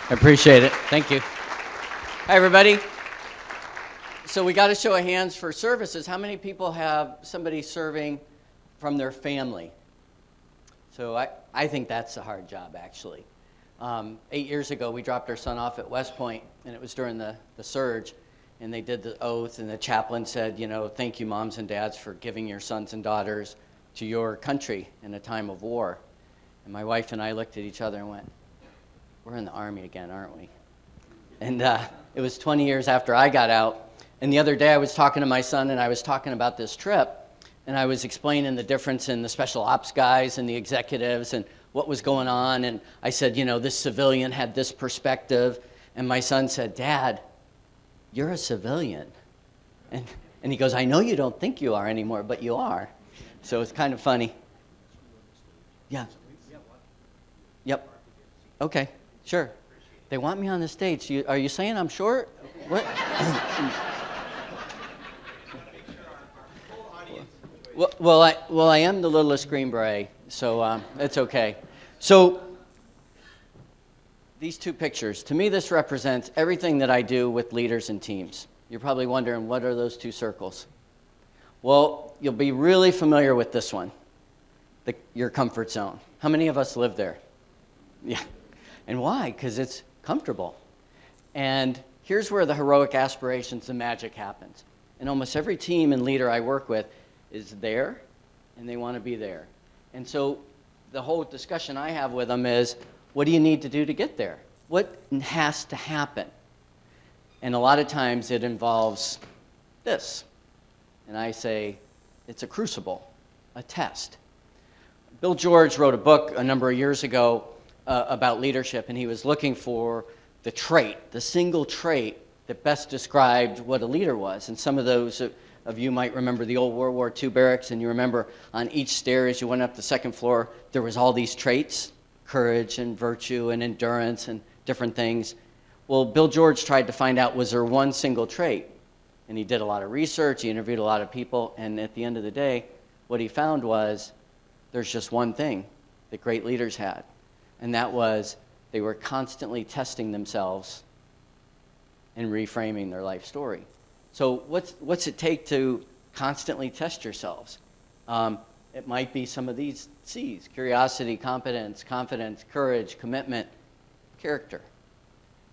I appreciate it. Thank you. Hi, everybody. So we got a show of hands for services. How many people have somebody serving from their family? So I think that's a hard job, actually. 8 years ago, we dropped our son off at West Point, and it was during the surge, and they did the oath, and the chaplain said, thank you, moms and dads, for giving your sons and daughters to your country in a time of war. And my wife and I looked at each other and went, we're in the Army again, aren't we? And it was 20 years after I got out. And the other day I was talking to my son, and I was talking about this trip, and I was explaining the difference in the special ops guys and the executives and what was going on. And I said, this civilian had this perspective. And my son said, Dad, you're a civilian. And he goes, I know you don't think you are anymore, but you are. So it's kind of funny. Yeah. Yep. Okay, sure. They want me on the stage. Are you saying I'm short? What? Well, I am the littlest Green Beret, so it's okay. So these two pictures, to me, this represents everything that I do with leaders and teams. You're probably wondering, what are those two circles? Well, you'll be really familiar with this one, your comfort zone. How many of us live there? Yeah. And why? Because it's comfortable. And here's where the heroic aspirations, the magic happens. And almost every team and leader I work with is there, and they want to be there. And so the whole discussion I have with them is, what do you need to do to get there? What has to happen? And a lot of times it involves this. And I say, it's a crucible, a test. Bill George wrote a book a number of years ago about leadership, and he was looking for the trait, the single trait that best described what a leader was. And some of those of you might remember the old World War II barracks, and you remember on each stair as you went up the second floor, there was all these traits, courage and virtue and endurance and different things. Well, Bill George tried to find out, was there one single trait? And he did a lot of research, he interviewed a lot of people, and at the end of the day, what he found was there's just one thing that great leaders had, and that was they were constantly testing themselves and reframing their life story. So what's it take to constantly test yourselves? It might be some of these C's: curiosity, competence, confidence, courage, commitment, character.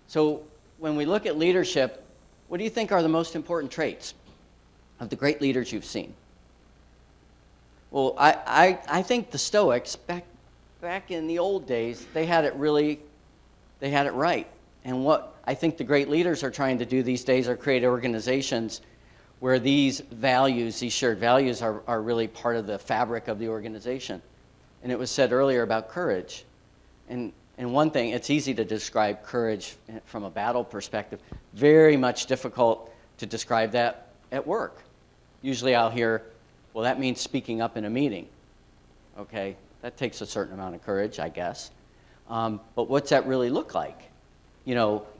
So when we look at leadership, what do you think are the most important traits of the great leaders you've seen? Well, I think the Stoics, back in the old days, they had it right. And what I think the great leaders are trying to do these days are create organizations where these values, these shared values, are really part of the fabric of the organization. And it was said earlier about courage. And one thing, it's easy to describe courage from a battle perspective. Very much difficult to describe that at work. Usually I'll hear, well, that means speaking up in a meeting. Okay, that takes a certain amount of courage, I guess. But what's that really look like?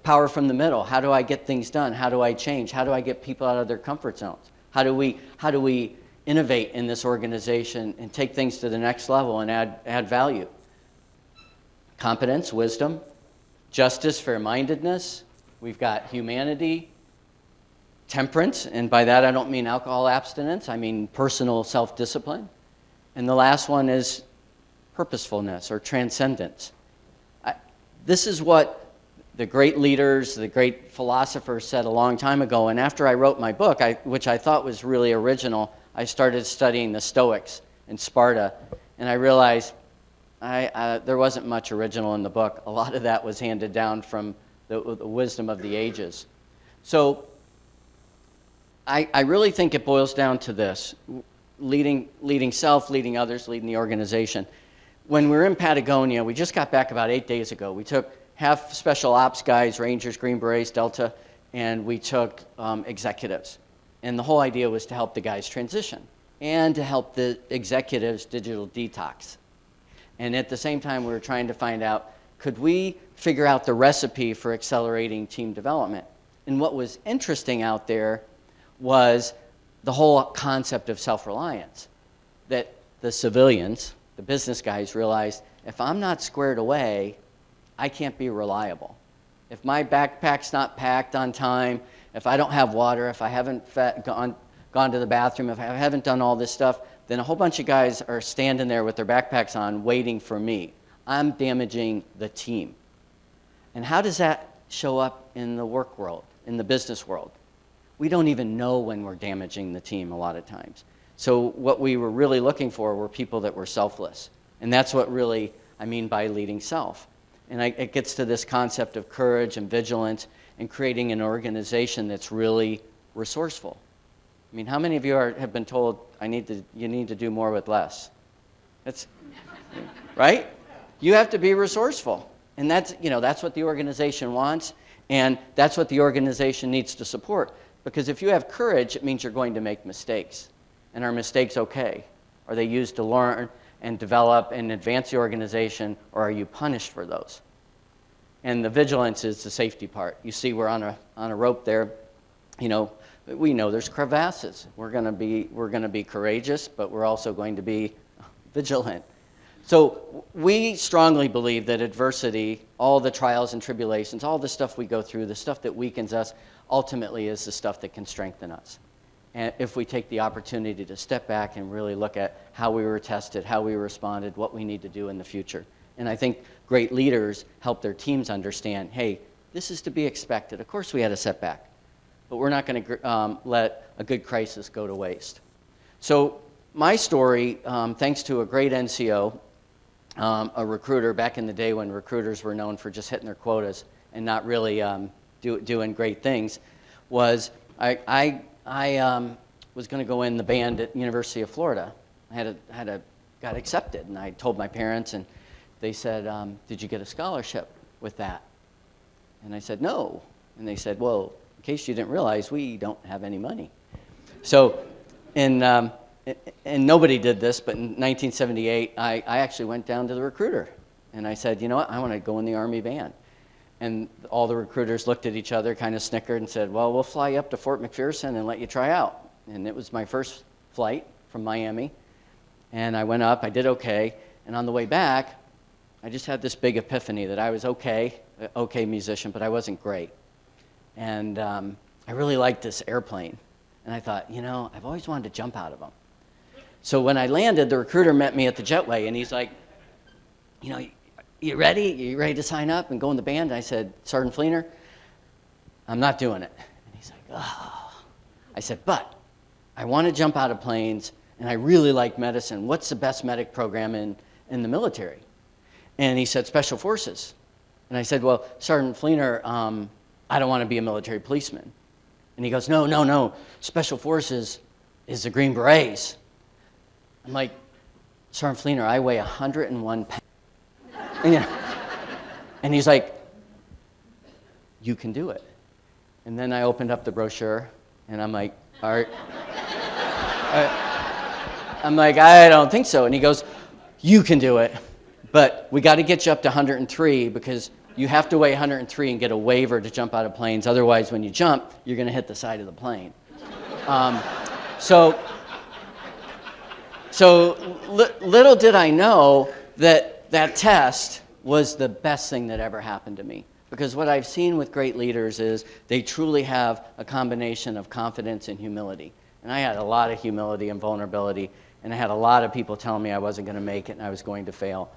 Power from the middle. How do I get things done? How do I change? How do I get people out of their comfort zones? How do we innovate in this organization and take things to the next level and add value? Competence, wisdom, justice, fair-mindedness. We've got humanity, temperance, and by that I don't mean alcohol abstinence. I mean personal self-discipline. And the last one is purposefulness or transcendence. This is what the great leaders, the great philosophers said a long time ago. And after I wrote my book, which I thought was really original, I started studying the Stoics in Sparta. And I realized there wasn't much original in the book. A lot of that was handed down from the wisdom of the ages. So I really think it boils down to this: leading self, leading others, leading the organization. When we were in Patagonia, we just got back about 8 days ago. We took half special ops guys, Rangers, Green Berets, Delta, and we took executives. And the whole idea was to help the guys transition and to help the executives digital detox. And at the same time, we were trying to find out, could we figure out the recipe for accelerating team development? And what was interesting out there was the whole concept of self-reliance, that the civilians, the business guys, realized, if I'm not squared away, I can't be reliable. If my backpack's not packed on time, if I don't have water, if I haven't gone to the bathroom, if I haven't done all this stuff, then a whole bunch of guys are standing there with their backpacks on waiting for me. I'm damaging the team. And how does that show up in the work world, in the business world? We don't even know when we're damaging the team a lot of times. So what we were really looking for were people that were selfless. And that's what really I mean by leading self. And it gets to this concept of courage and vigilance and creating an organization that's really resourceful. I mean, how many of you have been told, you need to do more with less? That's, right? You have to be resourceful. And that's what the organization wants, and that's what the organization needs to support. Because if you have courage, it means you're going to make mistakes. And are mistakes okay? Are they used to learn and develop and advance the organization, or are you punished for those? And the vigilance is the safety part. You see, we're on a rope there. We know there's crevasses. We're going to be courageous, but we're also going to be vigilant. So we strongly believe that adversity, all the trials and tribulations, all the stuff we go through, the stuff that weakens us, ultimately is the stuff that can strengthen us. And if we take the opportunity to step back and really look at how we were tested, how we responded, what we need to do in the future. And I think great leaders help their teams understand, hey, this is to be expected. Of course we had a setback, but we're not going to let a good crisis go to waste. So my story, thanks to a great NCO, a recruiter back in the day when recruiters were known for just hitting their quotas and not really doing great things, was I was going to go in the band at University of Florida. I got accepted, and I told my parents, and they said, "Did you get a scholarship with that?" And I said, "No." And they said, "Well, in case you didn't realize, we don't have any money." So, and nobody did this, but in 1978, I actually went down to the recruiter, and I said, "You know what? I want to go in the Army band." And all the recruiters looked at each other, kind of snickered, and said, "Well, we'll fly you up to Fort McPherson and let you try out." And it was my first flight from Miami. And I went up, I did okay, and on the way back, I just had this big epiphany that I was okay musician, but I wasn't great. And I really liked this airplane. And I thought, I've always wanted to jump out of them. So when I landed, the recruiter met me at the jetway, and he's like, you ready? You ready to sign up and go in the band? And I said, "Sergeant Fleener, I'm not doing it." And he's like, "Oh." I said, "But I want to jump out of planes, and I really like medicine. What's the best medic program in the military?" And he said, "Special Forces." And I said, "Well, Sergeant Fleener, I don't want to be a military policeman." And he goes, No. Special Forces is the Green Berets." I'm like, "Sergeant Fleener, I weigh 101 pounds. And he's like, "You can do it." And then I opened up the brochure, and I'm like, "All right." I'm like, "I don't think so." And he goes, "You can do it, but we got to get you up to 103 because you have to weigh 103 and get a waiver to jump out of planes. Otherwise, when you jump, you're going to hit the side of the plane." So little did I know that test was the best thing that ever happened to me. Because what I've seen with great leaders is they truly have a combination of confidence and humility. And I had a lot of humility and vulnerability, and I had a lot of people telling me I wasn't going to make it and I was going to fail.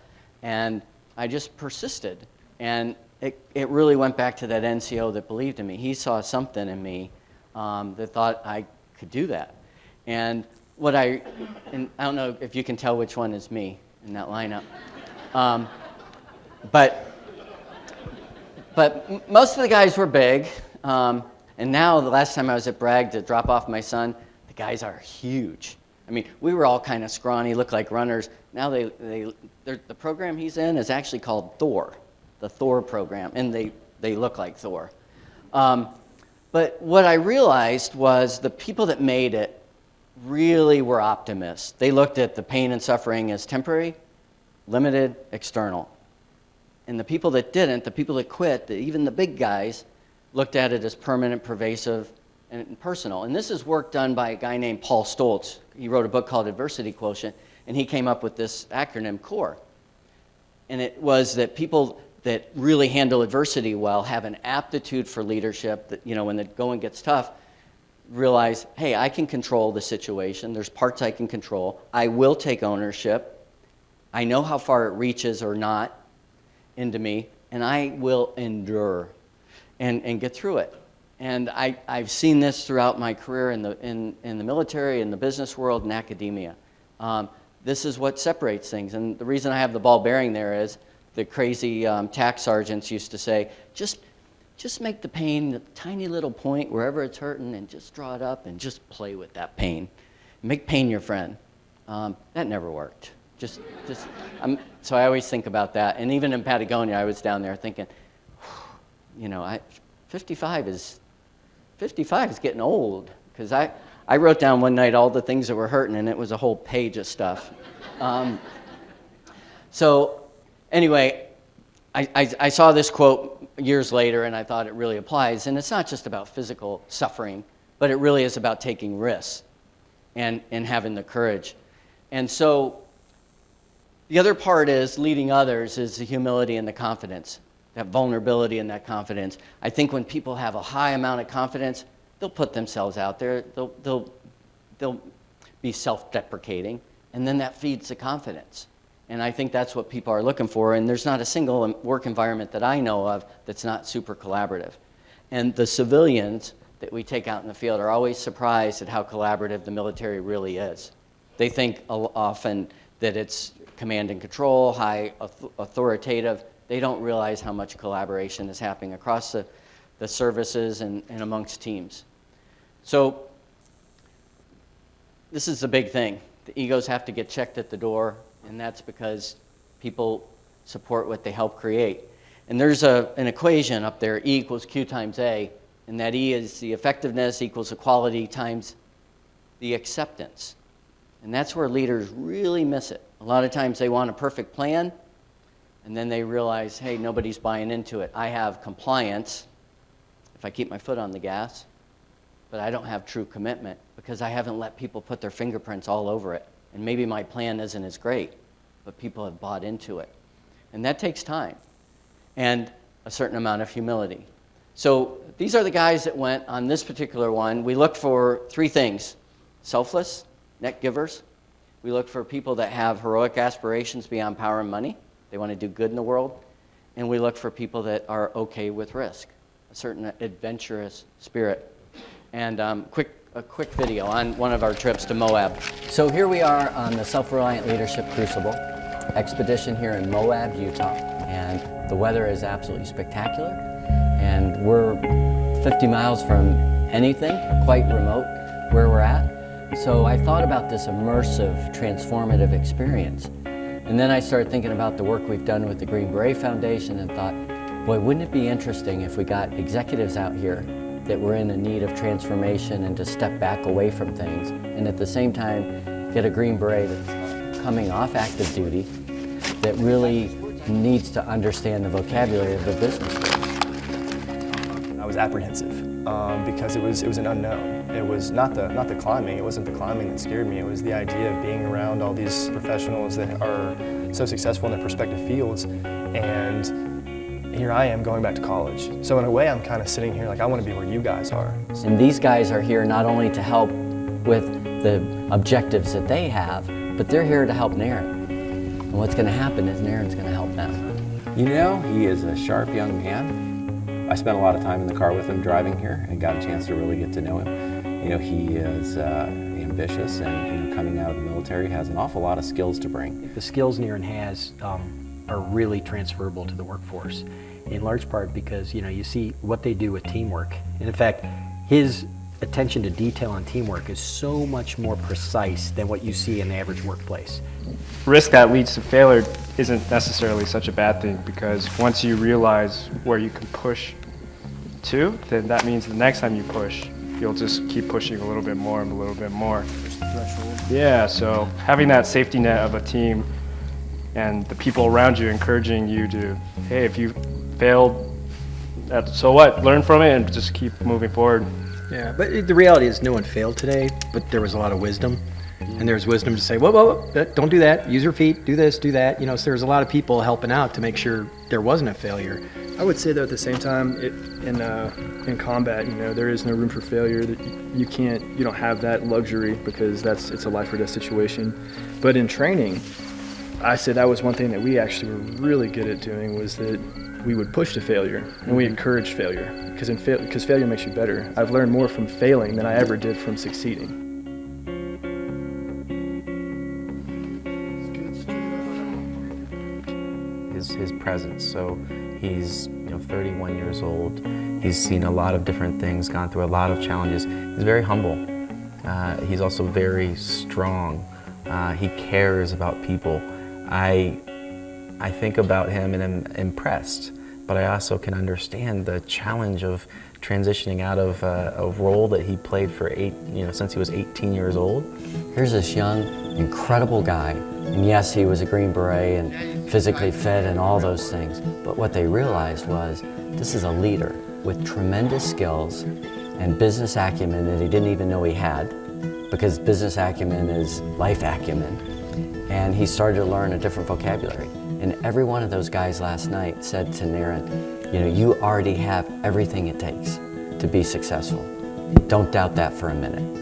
And I just persisted. And it really went back to that NCO that believed in me. He saw something in me that thought I could do that. And I don't know if you can tell which one is me in that lineup. But most of the guys were big, and now the last time I was at Bragg to drop off my son, the guys are huge. I mean, we were all kind of scrawny, looked like runners. Now the program he's in is actually called Thor, the Thor program, and they look like Thor. But what I realized was the people that made it really were optimists. They looked at the pain and suffering as temporary, limited, external. And the people that didn't, the people that quit, even the big guys, looked at it as permanent, pervasive, and personal. And this is work done by a guy named Paul Stoltz. He wrote a book called Adversity Quotient, and he came up with this acronym, CORE. And it was that people that really handle adversity well have an aptitude for leadership that, when the going gets tough, realize, hey, I can control the situation. There's parts I can control. I will take ownership. I know how far it reaches or not into me, and I will endure and get through it. And I've seen this throughout my career in the military, in the business world, and academia. This is what separates things. And the reason I have the ball bearing there is the crazy tax sergeants used to say, just make the pain a tiny little point wherever it's hurting and just draw it up and just play with that pain. Make pain your friend. That never worked. So I always think about that. And even in Patagonia, I was down there thinking, 55 is getting old. Because I wrote down one night all the things that were hurting, and it was a whole page of stuff. So anyway, I saw this quote years later, and I thought it really applies. And it's not just about physical suffering, but it really is about taking risks and having the courage. And so the other part is leading others is the humility and the confidence, that vulnerability and that confidence. I think when people have a high amount of confidence, they'll put themselves out there. They'll be self-deprecating, and then that feeds the confidence. And I think that's what people are looking for. And there's not a single work environment that I know of that's not super collaborative. And the civilians that we take out in the field are always surprised at how collaborative the military really is. They think often that it's command and control, high authoritative. They don't realize how much collaboration is happening across the services and amongst teams. So this is the big thing. The egos have to get checked at the door, and that's because people support what they help create. And there's an equation up there, E equals Q times A, and that E is the effectiveness equals the quality times the acceptance. And that's where leaders really miss it. A lot of times they want a perfect plan, and then they realize, hey, nobody's buying into it. I have compliance if I keep my foot on the gas, but I don't have true commitment because I haven't let people put their fingerprints all over it. And maybe my plan isn't as great, but people have bought into it. And that takes time and a certain amount of humility. So these are the guys that went on this particular one. We look for three things: selfless, net givers. We look for people that have heroic aspirations beyond power and money. They want to do good in the world. And we look for people that are okay with risk, a certain adventurous spirit. And a quick video on one of our trips to Moab. So here we are on the Self-Reliant Leadership Crucible expedition here in Moab, Utah. And the weather is absolutely spectacular. And we're 50 miles from anything, quite remote where we're at. So I thought about this immersive, transformative experience. And then I started thinking about the work we've done with the Green Beret Foundation and thought, boy, wouldn't it be interesting if we got executives out here that were in a need of transformation and to step back away from things, and at the same time get a Green Beret that's coming off active duty that really needs to understand the vocabulary of the business. I was apprehensive because it was an unknown. It was not the climbing. It wasn't the climbing that scared me. It was the idea of being around all these professionals that are so successful in their respective fields, and here I am going back to college. So in a way, I'm kind of sitting here like I want to be where you guys are. And these guys are here not only to help with the objectives that they have, but they're here to help Naren. And what's going to happen is Naren's going to help them. You know, he is a sharp young man. I spent a lot of time in the car with him driving here and got a chance to really get to know him. You know, he is ambitious and coming out of the military has an awful lot of skills to bring. The skills Naren has are really transferable to the workforce, in large part because you see what they do with teamwork. And in fact, his attention to detail on teamwork is so much more precise than what you see in the average workplace. Risk that leads to failure isn't necessarily such a bad thing, because once you realize where you can push to, then that means the next time you push, you'll just keep pushing a little bit more and a little bit more. Yeah, so having that safety net of a team and the people around you encouraging you to, hey, if you failed, so what? Learn from it and just keep moving forward. Yeah, but the reality is no one failed today, but there was a lot of wisdom. And there's wisdom to say, whoa, don't do that. Use your feet, do this, do that. So there's a lot of people helping out to make sure there wasn't a failure. I would say, though, at the same time, in combat, there is no room for failure. That you don't have that luxury because it's a life or death situation. But in training, I said that was one thing that we actually were really good at doing, was that we would push to failure and we encouraged failure because failure makes you better. I've learned more from failing than I ever did from succeeding. His presence. So he's 31 years old. He's seen a lot of different things, gone through a lot of challenges. He's very humble. He's also very strong. He cares about people. I think about him and am impressed, but I also can understand the challenge of transitioning out of a role that he played for since he was 18 years old. Here's this young, incredible guy, and yes, he was a Green Beret and physically fit and all those things, but what they realized was this is a leader with tremendous skills and business acumen that he didn't even know he had, because business acumen is life acumen, and he started to learn a different vocabulary. And every one of those guys last night said to Naren, you already have everything it takes to be successful. Don't doubt that for a minute.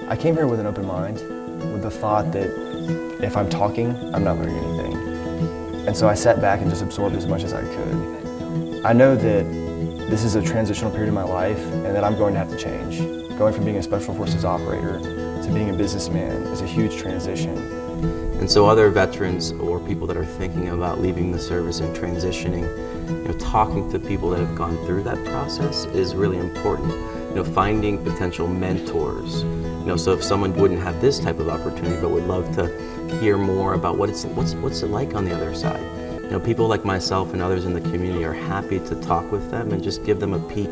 I came here with an open mind, with the thought that if I'm talking, I'm not learning anything. And so I sat back and just absorbed as much as I could. I know that this is a transitional period in my life and that I'm going to have to change. Going from being a special forces operator to being a businessman is a huge transition. And so other veterans or people that are thinking about leaving the service and transitioning, talking to people that have gone through that process is really important. Finding potential mentors. So if someone wouldn't have this type of opportunity but would love to hear more about what's it like on the other side. People like myself and others in the community are happy to talk with them and just give them a peek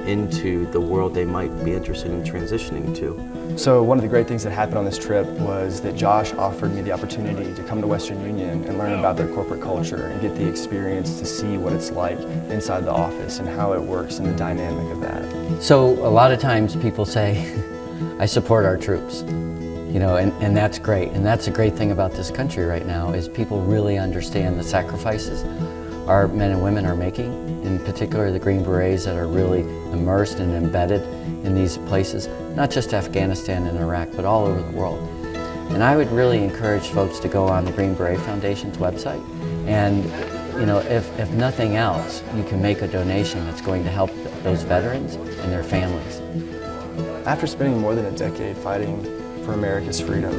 into the world they might be interested in transitioning to. So one of the great things that happened on this trip was that Josh offered me the opportunity to come to Western Union and learn about their corporate culture and get the experience to see what it's like inside the office and how it works and the dynamic of that. So a lot of times people say, I support our troops. And that's great. And that's a great thing about this country right now is people really understand the sacrifices our men and women are making, in particular the Green Berets that are really immersed and embedded in these places, not just Afghanistan and Iraq, but all over the world. And I would really encourage folks to go on the Green Beret Foundation's website and if nothing else, you can make a donation that's going to help those veterans and their families. After spending more than a decade fighting for America's freedom,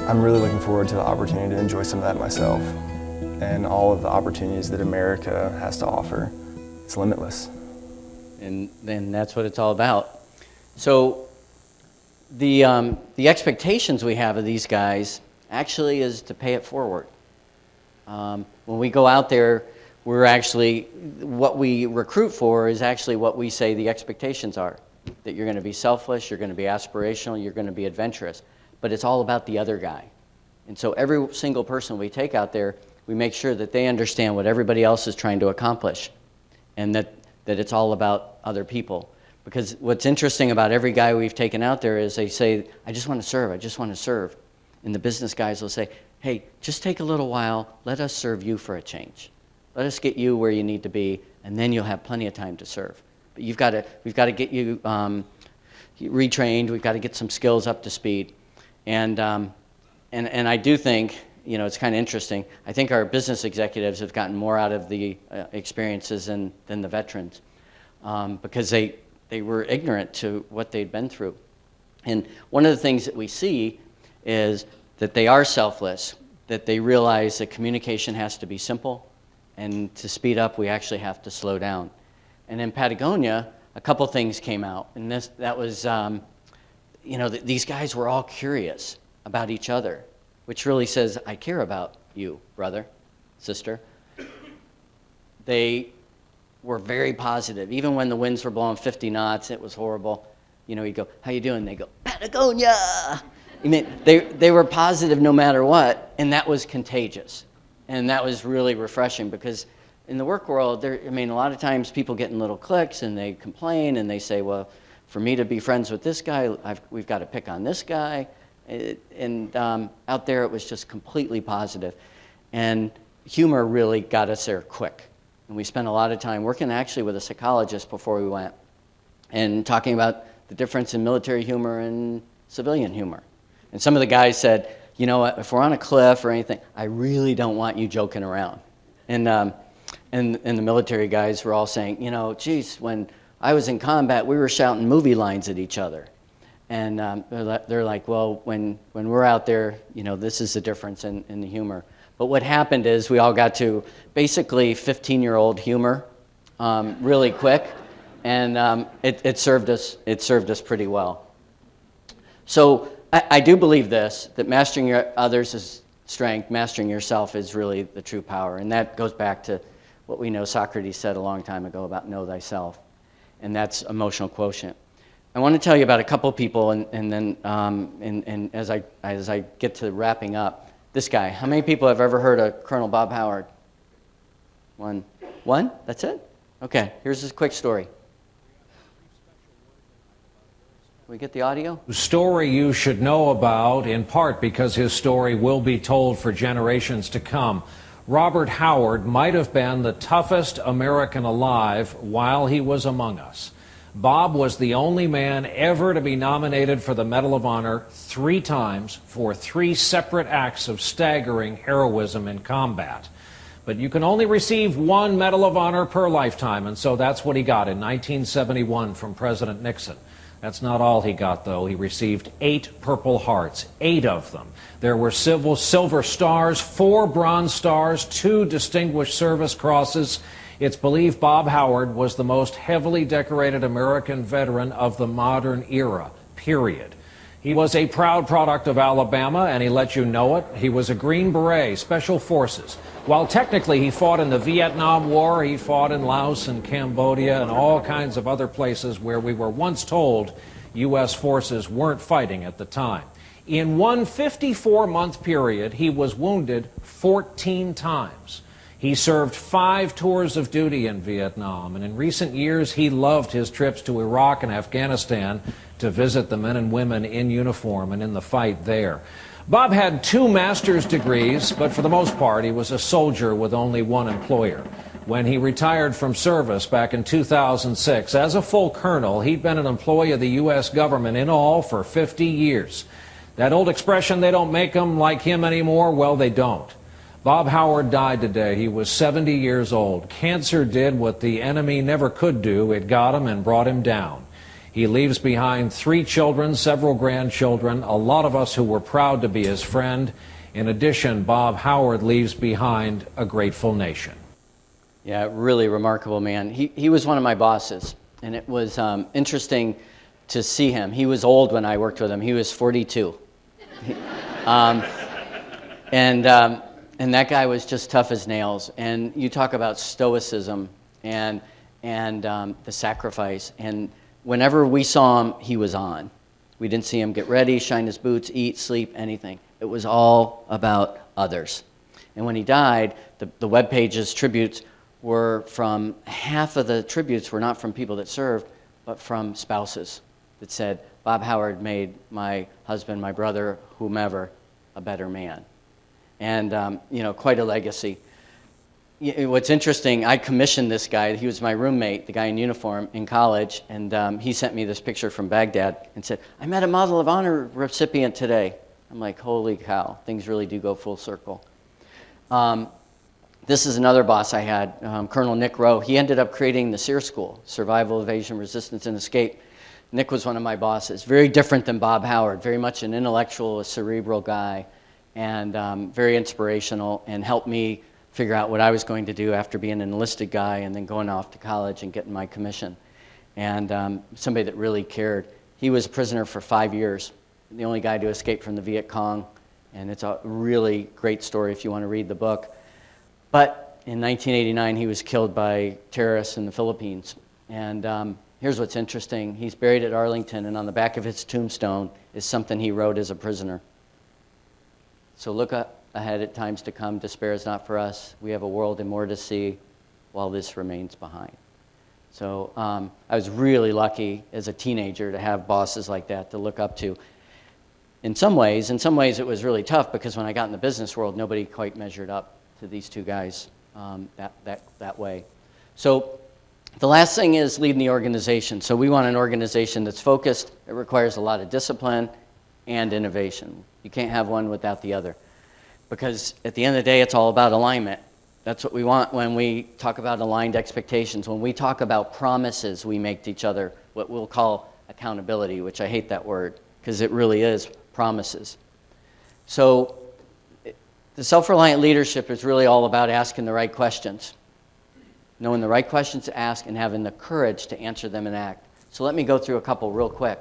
I'm really looking forward to the opportunity to enjoy some of that myself and all of the opportunities that America has to offer. It's limitless. And then that's what it's all about. So the expectations we have of these guys actually is to pay it forward. When we go out there, we're actually, what we recruit for is actually what we say the expectations are. That you're going to be selfless, you're going to be aspirational, you're going to be adventurous. But it's all about the other guy. And so every single person we take out there, we make sure that they understand what everybody else is trying to accomplish. And that it's all about other people. Because what's interesting about every guy we've taken out there is they say, I just want to serve, I just want to serve. And the business guys will say, hey, just take a little while, let us serve you for a change. Let us get you where you need to be, and then you'll have plenty of time to serve. But we've got to get you retrained, we've got to get some skills up to speed. And I do think, it's kind of interesting, I think our business executives have gotten more out of the experiences than the veterans because they were ignorant to what they'd been through. And one of the things that we see is that they are selfless, that they realize that communication has to be simple, and to speed up, we actually have to slow down. And in Patagonia, a couple things came out, and that was, these guys were all curious about each other, which really says, I care about you, brother, sister. They were very positive. Even when the winds were blowing 50 knots, it was horrible. You go, how you doing? They go, Patagonia! I mean, they were positive no matter what, and that was contagious. And that was really refreshing because in the work world, a lot of times people get in little cliques and they complain and they say, well, for me to be friends with this guy, we've got to pick on this guy. Out there, it was just completely positive. And humor really got us there quick. And we spent a lot of time working actually with a psychologist before we went and talking about the difference in military humor and civilian humor. And some of the guys said, you know what, if we're on a cliff or anything, I really don't want you joking around. And the military guys were all saying, you know, geez, when I was in combat, we were shouting movie lines at each other. And they're like, well, when we're out there, you know, this is the difference in the humor. But what happened is we all got to basically 15-year-old humor really quick, and it served us pretty well. So I do believe this, that mastering others is strength, mastering yourself is really the true power. And that goes back to what we know Socrates said a long time ago about know thyself. And that's emotional quotient. I want to tell you about a couple people, and then as I get to wrapping up, this guy. How many people have ever heard of Colonel Bob Howard? One? That's it? Okay, here's this quick story. We get the audio? Story you should know about, in part because his story will be told for generations to come. Robert Howard might have been the toughest American alive while he was among us. Bob was the only man ever to be nominated for the Medal of Honor 3 times for 3 separate acts of staggering heroism in combat. But you can only receive 1 Medal of Honor per lifetime, and so that's what he got in 1971 from President Nixon. That's not all he got, though. He received 8 Purple Hearts, 8 of them. There were Silver Stars, 4 Bronze Stars, 2 Distinguished Service Crosses. It's believed Bob Howard was the most heavily decorated American veteran of the modern era, period. He was a proud product of Alabama, and he let you know it. He was a Green Beret, Special Forces. While technically he fought in the Vietnam War, he fought in Laos and Cambodia and all kinds of other places where we were once told U.S. forces weren't fighting at the time. In one 54-month period, he was wounded 14 times. He served 5 tours of duty in Vietnam, and in recent years he loved his trips to Iraq and Afghanistan to visit the men and women in uniform and in the fight there. Bob had 2 master's degrees, but for the most part he was a soldier with only 1 employer. When he retired from service back in 2006, as a full colonel, he'd been an employee of the U.S. government in all for 50 years. That old expression, they don't make them like him anymore, well, they don't. Bob Howard died today. He was 70 years old. Cancer did what the enemy never could do. It got him and brought him down. He leaves behind 3 children, several grandchildren, a lot of us who were proud to be his friend. In addition, Bob Howard leaves behind a grateful nation. Yeah, really remarkable man. He was one of my bosses, and it was interesting to see him. He was old when I worked with him. He was 42. And that guy was just tough as nails. And you talk about stoicism and the sacrifice. And whenever we saw him, he was on. We didn't see him get ready, shine his boots, eat, sleep, anything. It was all about others. And when he died, the web pages, tributes, were from, half of the tributes were not from people that served, but from spouses that said, Bob Howard made my husband, my brother, whomever, a better man. And, quite a legacy. What's interesting, I commissioned this guy. He was my roommate, the guy in uniform, in college, and he sent me this picture from Baghdad and said, I met a Medal of Honor recipient today. I'm like, holy cow, things really do go full circle. This is another boss I had, Colonel Nick Rowe. He ended up creating the SEER School, Survival, Evasion, Resistance, and Escape. Nick was one of my bosses. Very different than Bob Howard, very much an intellectual, a cerebral guy, and very inspirational, and helped me figure out what I was going to do after being an enlisted guy and then going off to college and getting my commission. And somebody that really cared. He was a prisoner for 5 years, the only guy to escape from the Viet Cong, and it's a really great story if you want to read the book. But in 1989, he was killed by terrorists in the Philippines. And here's what's interesting. He's buried at Arlington, and on the back of his tombstone is something he wrote as a prisoner. So look ahead at times to come. Despair is not for us. We have a world and more to see while this remains behind. So I was really lucky as a teenager to have bosses like that to look up to. In some ways it was really tough because when I got in the business world, nobody quite measured up to these two guys that way. So the last thing is leading the organization. So we want an organization that's focused. It requires a lot of discipline and innovation. You can't have one without the other. Because at the end of the day, it's all about alignment. That's what we want when we talk about aligned expectations. When we talk about promises we make to each other, what we'll call accountability, which I hate that word, because it really is promises. So the self-reliant leadership is really all about asking the right questions, knowing the right questions to ask and having the courage to answer them and act. So let me go through a couple real quick.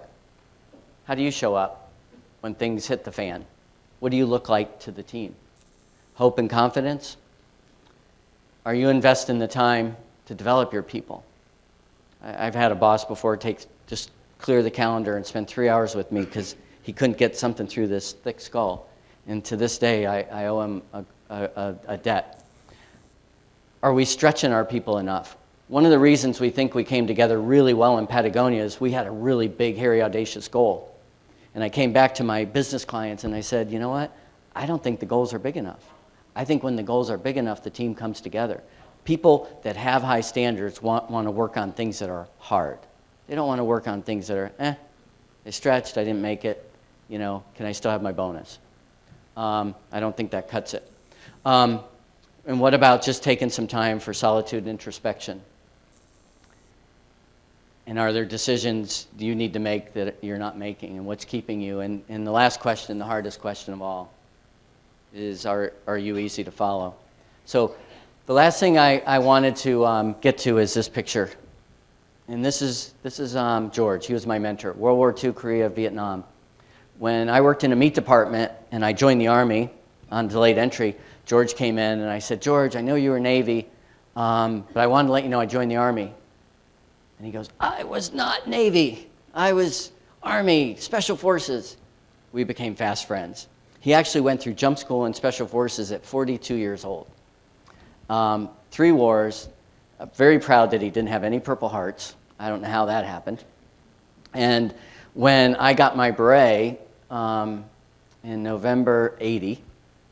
How do you show up when things hit the fan? What do you look like to the team? Hope and confidence? Are you investing the time to develop your people? I've had a boss before just clear the calendar and spend 3 hours with me because he couldn't get something through this thick skull. And to this day, I owe him a debt. Are we stretching our people enough? One of the reasons we think we came together really well in Patagonia is we had a really big, hairy, audacious goal. And I came back to my business clients and I said, you know what? I don't think the goals are big enough. I think when the goals are big enough, the team comes together. People that have high standards want to work on things that are hard. They don't want to work on things that are, I stretched, I didn't make it, can I still have my bonus? I don't think that cuts it. And what about just taking some time for solitude and introspection? And are there decisions you need to make that you're not making, and what's keeping you? And the last question, the hardest question of all, is are you easy to follow? So the last thing I wanted to get to is this picture. And this is George. He was my mentor. World War II, Korea, Vietnam. When I worked in a meat department and I joined the Army on delayed entry, George came in and I said, George, I know you were Navy, but I wanted to let you know I joined the Army. And he goes, I was not Navy. I was Army, Special Forces. We became fast friends. He actually went through jump school and Special Forces at 42 years old. 3 wars. Very proud that he didn't have any Purple Hearts. I don't know how that happened. And when I got my beret in November '80,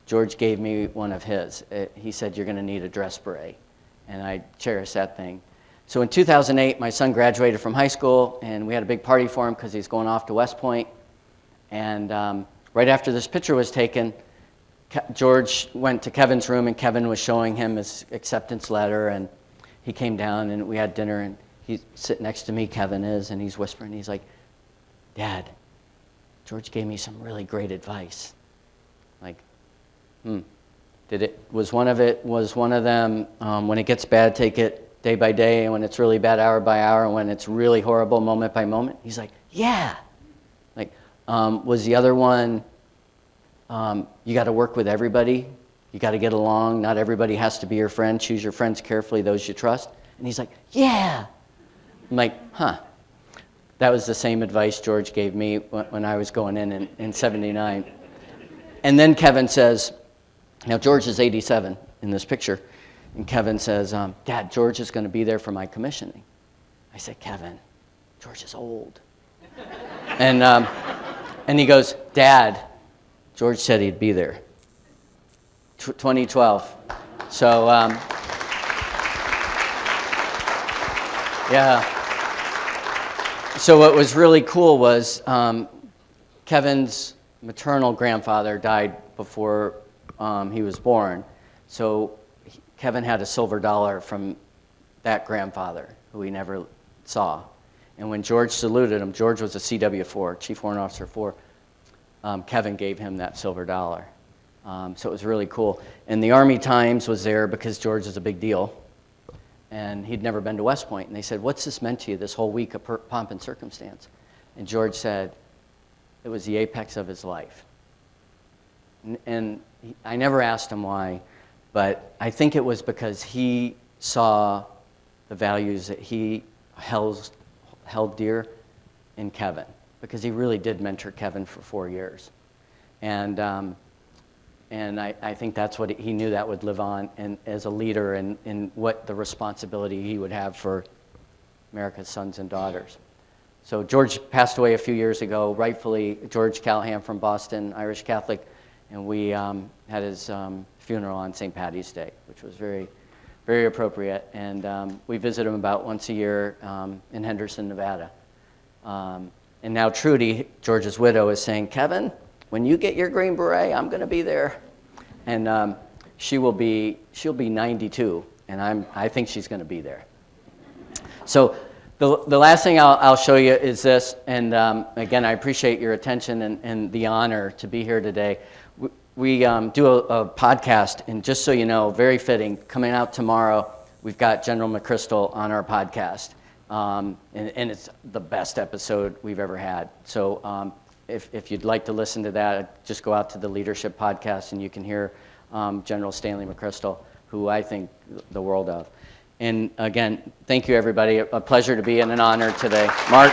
George gave me one of his. He said, you're going to need a dress beret. And I cherish that thing. So in 2008, my son graduated from high school, and we had a big party for him because he's going off to West Point. And right after this picture was taken, George went to Kevin's room, and Kevin was showing him his acceptance letter. And he came down, and we had dinner, and he's sitting next to me, Kevin is, and he's whispering. He's like, Dad, George gave me some really great advice. Like, was one of them, when it gets bad, take it day by day, and when it's really bad, hour by hour, and when it's really horrible, moment by moment? He's like, yeah. Like, was the other one, you got to work with everybody, you got to get along, not everybody has to be your friend, choose your friends carefully, those you trust? And he's like, yeah. I'm like, that was the same advice George gave me when I was going in 79. And then Kevin says, now George is 87 in this picture, and Kevin says, Dad, George is going to be there for my commissioning. I said, Kevin, George is old. And he goes, Dad, George said he'd be there. 2012. So, yeah. So what was really cool was Kevin's maternal grandfather died before he was born. So Kevin had a silver dollar from that grandfather, who he never saw. And when George saluted him, George was a CW4, Chief Warrant Officer 4, Kevin gave him that silver dollar. So it was really cool. And the Army Times was there because George is a big deal. And he'd never been to West Point. And they said, what's this meant to you, this whole week of pomp and circumstance? And George said, it was the apex of his life. And I never asked him why, but I think it was because he saw the values that he held dear in Kevin, because he really did mentor Kevin for 4 years. And I think that's what he knew that would live on, and as a leader, and what the responsibility he would have for America's sons and daughters. So George passed away a few years ago, rightfully George Callahan from Boston, Irish Catholic, and we had his funeral on St. Patty's Day, which was very, very appropriate. And we visit him about once a year in Henderson, Nevada. And now Trudy, George's widow, is saying, Kevin, when you get your Green Beret, I'm going to be there. And she'll be 92, and I think she's going to be there. So the last thing I'll show you is this, and again, I appreciate your attention and the honor to be here today. We do a podcast, and just so you know, very fitting, coming out tomorrow, we've got General McChrystal on our podcast, and it's the best episode we've ever had. So if you'd like to listen to that, just go out to the Leadership Podcast, and you can hear General Stanley McChrystal, who I think the world of. And again, thank you, everybody. A pleasure to be and an honor today. Mark.